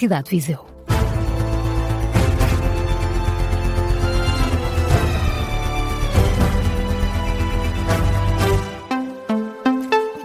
cidade de Viseu.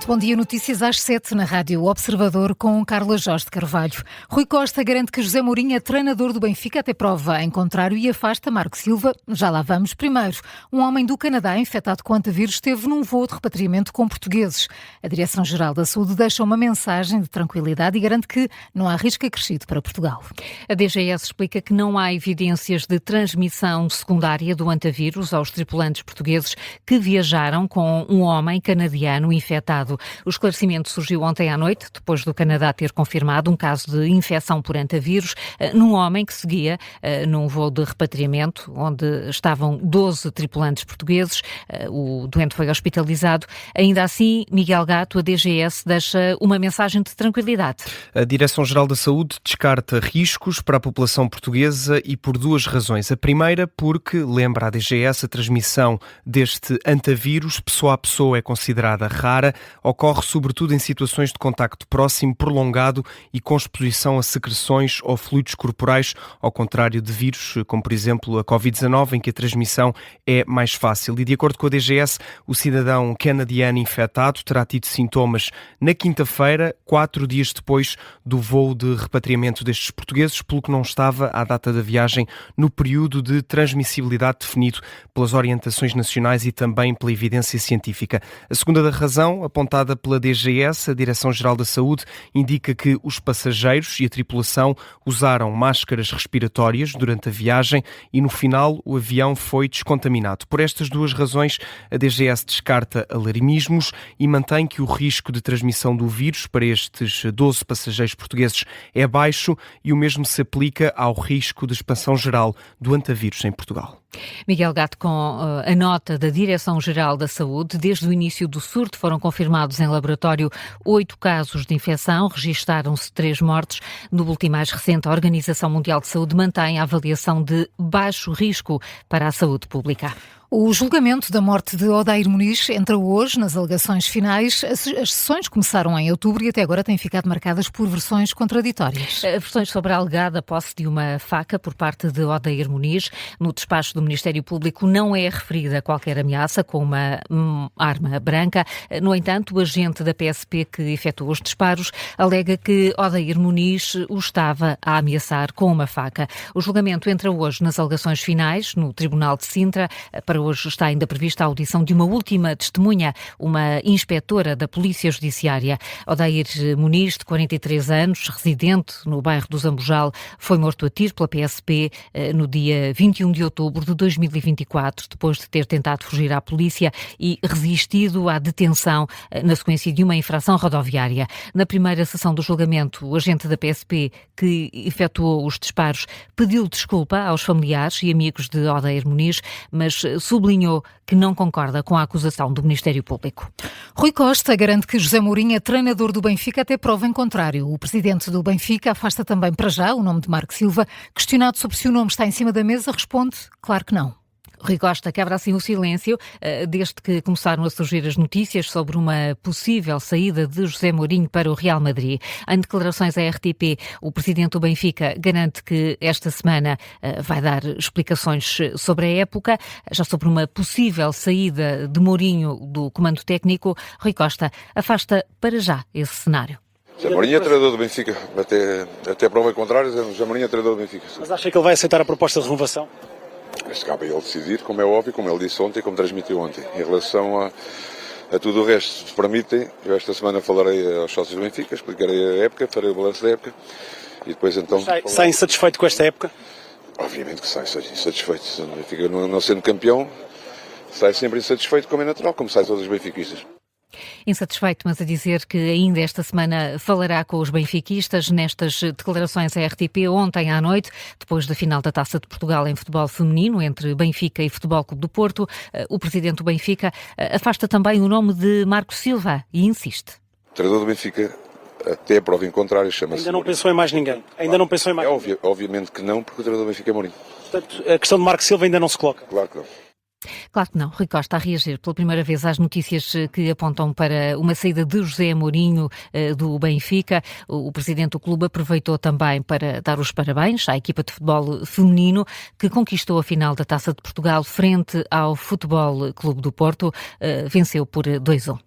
Bom dia, notícias às 7 na Rádio Observador com Carla Jorge de Carvalho. Rui Costa garante que José Mourinho é treinador do Benfica até prova em contrário e afasta Marco Silva. Já lá vamos. Primeiro, um homem do Canadá infectado com antavírus esteve num voo de repatriamento com portugueses. A Direção-Geral da Saúde deixa uma mensagem de tranquilidade e garante que não há risco acrescido para Portugal. A DGS explica que não há evidências de transmissão secundária do antavírus aos tripulantes portugueses que viajaram com um homem canadiano infectado. O esclarecimento surgiu ontem à noite, depois do Canadá ter confirmado um caso de infecção por antavírus num homem que seguia num voo de repatriamento, onde estavam 12 tripulantes portugueses. O doente foi hospitalizado. Ainda assim, Miguel Gato, a DGS, deixa uma mensagem de tranquilidade. A Direção-Geral da Saúde descarta riscos para a população portuguesa e por duas razões. A primeira, porque, lembra a DGS, a transmissão deste antavírus, pessoa a pessoa, é considerada rara. Ocorre sobretudo em situações de contacto próximo, prolongado e com exposição a secreções ou fluidos corporais, ao contrário de vírus, como por exemplo a Covid-19, em que a transmissão é mais fácil. E de acordo com a DGS, o cidadão canadiano infectado terá tido sintomas na quinta-feira, 4 dias depois do voo de repatriamento destes portugueses, pelo que não estava à data da viagem no período de transmissibilidade definido pelas orientações nacionais e também pela evidência científica. A segunda razão, apontada pela DGS, a Direção-Geral da Saúde, indica que os passageiros e a tripulação usaram máscaras respiratórias durante a viagem e no final o avião foi descontaminado. Por estas duas razões, a DGS descarta alarmismos e mantém que o risco de transmissão do vírus para estes 12 passageiros portugueses é baixo e o mesmo se aplica ao risco de expansão geral do antavírus em Portugal. Miguel Gato, com a nota da Direção-Geral da Saúde, desde o início do surto foram confirmados em laboratório 8 casos de infecção, registaram-se 3 mortes. No boletim mais recente, a Organização Mundial de Saúde mantém a avaliação de baixo risco para a saúde pública. O julgamento da morte de Odair Muniz entra hoje nas alegações finais. As sessões começaram em outubro e até agora têm ficado marcadas por versões contraditórias. Versões sobre a alegada posse de uma faca por parte de Odair Muniz. No despacho do Ministério Público não é referida qualquer ameaça com uma arma branca. No entanto, o agente da PSP que efetuou os disparos alega que Odair Muniz o estava a ameaçar com uma faca. O julgamento entra hoje nas alegações finais no Tribunal de Sintra. Para hoje está ainda prevista a audição de uma última testemunha, uma inspetora da Polícia Judiciária. Odair Muniz, de 43 anos, residente no bairro do Zambojal, foi morto a tiro pela PSP no dia 21 de outubro de 2024, depois de ter tentado fugir à polícia e resistido à detenção na sequência de uma infração rodoviária. Na primeira sessão do julgamento, o agente da PSP que efetuou os disparos pediu desculpa aos familiares e amigos de Odair Muniz, mas sublinhou que não concorda com a acusação do Ministério Público. Rui Costa garante que José Mourinho é treinador do Benfica até prova em contrário. O presidente do Benfica afasta também para já o nome de Marco Silva. Questionado sobre se o nome está em cima da mesa, responde: claro que não. Rui Costa quebra assim o silêncio desde que começaram a surgir as notícias sobre uma possível saída de José Mourinho para o Real Madrid. Em declarações à RTP, o presidente do Benfica garante que esta semana vai dar explicações sobre a época. Já sobre uma possível saída de Mourinho do comando técnico, Rui Costa afasta para já esse cenário. José Mourinho é treinador do Benfica, até prova contrária, José Mourinho é treinador do Benfica. Mas acha que ele vai aceitar a proposta de renovação? Mas cabe a ele decidir, como é óbvio, como ele disse ontem, como transmitiu ontem. Em relação a tudo o resto, se permitem, eu esta semana falarei aos sócios do Benfica, explicarei a época, farei o balanço da época e depois então... Sai insatisfeito com esta época? Obviamente que sai insatisfeito. O Benfica não sendo campeão, sai sempre insatisfeito, como é natural, como sai todos os benfiquistas. Insatisfeito, mas a dizer que ainda esta semana falará com os benfiquistas nestas declarações à RTP ontem à noite, depois da final da Taça de Portugal em futebol feminino entre Benfica e Futebol Clube do Porto. O presidente do Benfica afasta também o nome de Marco Silva e insiste. O treinador do Benfica, até a prova em contrário, chama-se Ainda não Mourinho. pensou em mais ninguém? Ainda não pensou em mais ninguém? Obviamente que não, porque o treinador do Benfica é Mourinho. Portanto, a questão de Marco Silva ainda não se coloca? Claro que não. Claro que não. Rui Costa a reagir pela primeira vez às notícias que apontam para uma saída de José Mourinho do Benfica. O presidente do clube aproveitou também para dar os parabéns à equipa de futebol feminino que conquistou a final da Taça de Portugal frente ao Futebol Clube do Porto. Venceu por 2-1.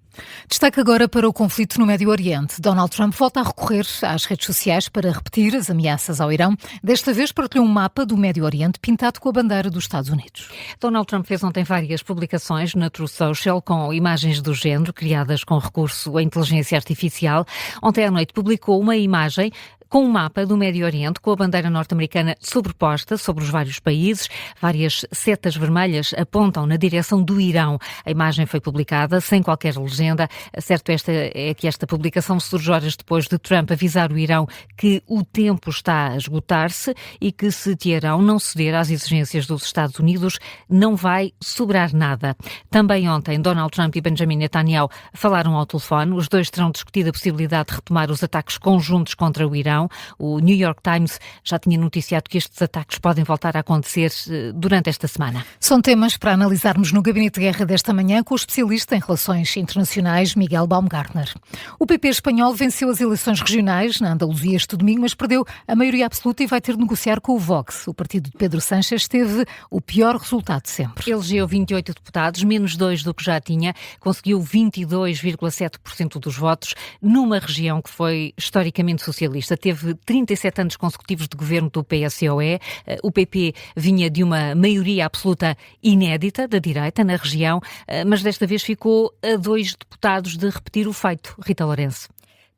Destaque agora para o conflito no Médio Oriente. Donald Trump volta a recorrer às redes sociais para repetir as ameaças ao Irão. Desta vez partilhou um mapa do Médio Oriente pintado com a bandeira dos Estados Unidos. Donald Trump fez ontem várias publicações na Truth Social com imagens do género criadas com recurso à inteligência artificial. Ontem à noite publicou uma imagem com um mapa do Médio Oriente, com a bandeira norte-americana sobreposta sobre os vários países. Várias setas vermelhas apontam na direção do Irão. A imagem foi publicada sem qualquer legenda. Certo é que esta publicação surge horas depois de Trump avisar o Irão que o tempo está a esgotar-se e que se Teherão não ceder às exigências dos Estados Unidos, não vai sobrar nada. Também ontem, Donald Trump e Benjamin Netanyahu falaram ao telefone. Os dois terão discutido a possibilidade de retomar os ataques conjuntos contra o Irão. O New York Times já tinha noticiado que estes ataques podem voltar a acontecer durante esta semana. São temas para analisarmos no Gabinete de Guerra desta manhã com o especialista em relações internacionais Miguel Baumgartner. O PP espanhol venceu as eleições regionais na Andaluzia este domingo, mas perdeu a maioria absoluta e vai ter de negociar com o Vox. O partido de Pedro Sánchez teve o pior resultado de sempre. Elegeu 28 deputados, menos 2 do que já tinha, conseguiu 22,7% dos votos numa região que foi historicamente socialista. Teve 37 anos consecutivos de governo do PSOE. O PP vinha de uma maioria absoluta inédita da direita na região, mas desta vez ficou a 2 deputados de repetir o feito. Rita Lourenço.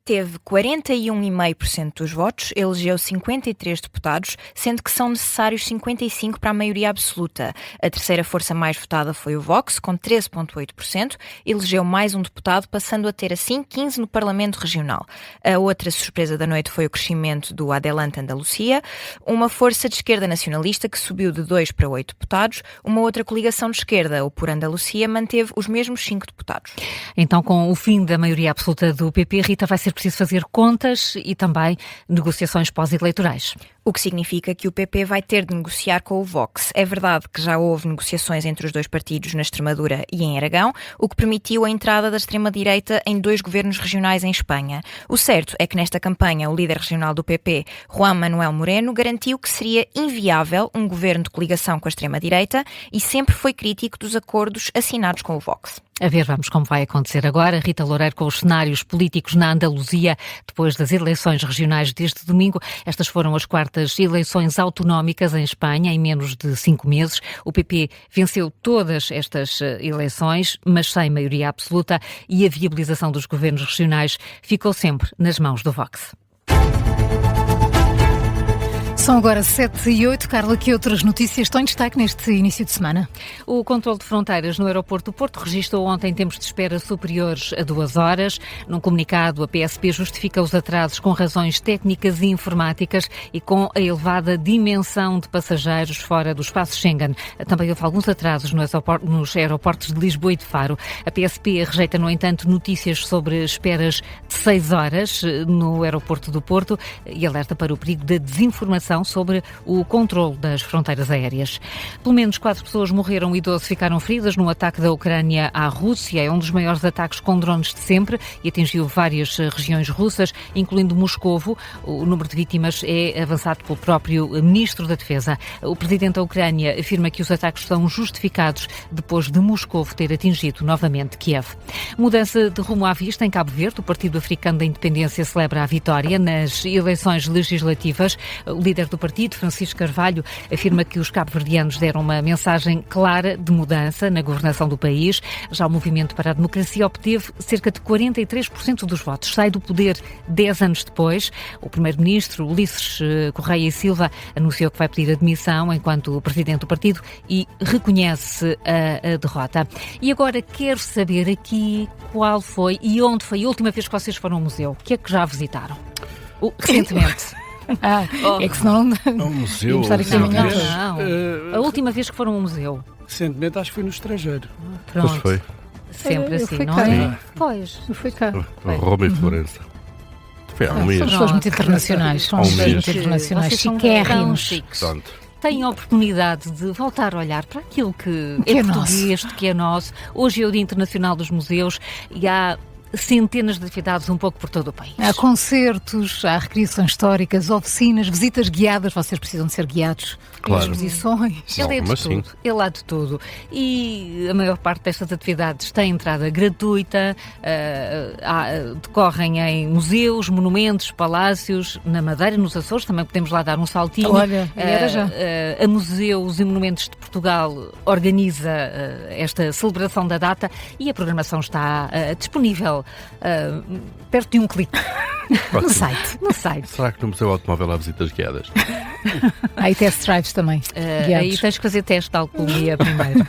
Teve 41,5% dos votos, elegeu 53 deputados, sendo que são necessários 55 para a maioria absoluta. A terceira força mais votada foi o Vox, com 13,8%, elegeu mais um deputado, passando a ter assim 15 no Parlamento Regional. A outra surpresa da noite foi o crescimento do Adelante Andalucia, uma força de esquerda nacionalista que subiu de 2 para 8 deputados. Uma outra coligação de esquerda, o Por Andalucia, manteve os mesmos 5 deputados. Então, com o fim da maioria absoluta do PP, Rita, vai ser preciso fazer contas e também negociações pós-eleitorais. O que significa que o PP vai ter de negociar com o Vox. É verdade que já houve negociações entre os dois partidos na Extremadura e em Aragão, o que permitiu a entrada da extrema-direita em 2 governos regionais em Espanha. O certo é que nesta campanha o líder regional do PP, Juan Manuel Moreno, garantiu que seria inviável um governo de coligação com a extrema-direita e sempre foi crítico dos acordos assinados com o Vox. A ver, vamos como vai acontecer agora. Rita Loureiro com os cenários políticos na Andaluzia depois das eleições regionais deste domingo. Estas foram as quartas eleições autonómicas em Espanha em menos de 5 meses. O PP venceu todas estas eleições, mas sem maioria absoluta, e a viabilização dos governos regionais ficou sempre nas mãos do Vox. São agora 7h08. Carla, que outras notícias estão em destaque neste início de semana? O controle de fronteiras no aeroporto do Porto registrou ontem tempos de espera superiores a 2 horas. Num comunicado, a PSP justifica os atrasos com razões técnicas e informáticas e com a elevada dimensão de passageiros fora do espaço Schengen. Também houve alguns atrasos nos aeroportos de Lisboa e de Faro. A PSP rejeita, no entanto, notícias sobre esperas de 6 horas no aeroporto do Porto e alerta para o perigo da desinformação sobre o controle das fronteiras aéreas. Pelo menos 4 pessoas morreram e 12 ficaram feridas no ataque da Ucrânia à Rússia. É um dos maiores ataques com drones de sempre e atingiu várias regiões russas, incluindo Moscovo. O número de vítimas é avançado pelo próprio Ministro da Defesa. O presidente da Ucrânia afirma que os ataques são justificados depois de Moscovo ter atingido novamente Kiev. Mudança de rumo à vista em Cabo Verde. O Partido Africano da Independência celebra a vitória nas eleições legislativas. O líder do partido, Francisco Carvalho, afirma que os cabo-verdianos deram uma mensagem clara de mudança na governação do país. Já o Movimento para a Democracia obteve cerca de 43% dos votos. Sai do poder 10 anos depois. O primeiro-ministro, Ulisses Correia e Silva, anunciou que vai pedir admissão enquanto presidente do partido e reconhece a derrota. E agora quero saber aqui qual foi e onde foi a última vez que vocês foram ao museu. O que é que já visitaram? Recentemente. É que senão um museu. Não. A última vez que foram ao museu. Recentemente acho que foi no estrangeiro. Pronto. Pois foi. Sempre Eu assim, fui não cá. é? Pois. Eu fui cá. Roma e Florença. Foi há um mês. São pessoas muito internacionais. São Há um pessoas mês. muito internacionais. Vocês são tão Chiquérrimos. chiques. Pronto. têm a oportunidade de voltar a olhar para aquilo que Que é português, que é nosso. Hoje é o Dia Internacional dos Museus e há centenas de atividades um pouco por todo o país. Há concertos, há recriações históricas, oficinas, visitas guiadas. Vocês precisam de ser guiados. Claro. Exposições. Ele é de Mas sim. tudo, ele há de tudo. E a maior parte destas atividades tem entrada gratuita, decorrem em museus, monumentos, palácios, na Madeira, nos Açores, também podemos lá dar um saltinho. Olha, era já. A Museus e Monumentos de Portugal organiza esta celebração da data e a programação está disponível perto de um clique No site. no site. Será que no Museu Automóvel há visitas guiadas? Há aí test drives também. Aí guiados. tens que fazer teste de alcoolemia primeiro.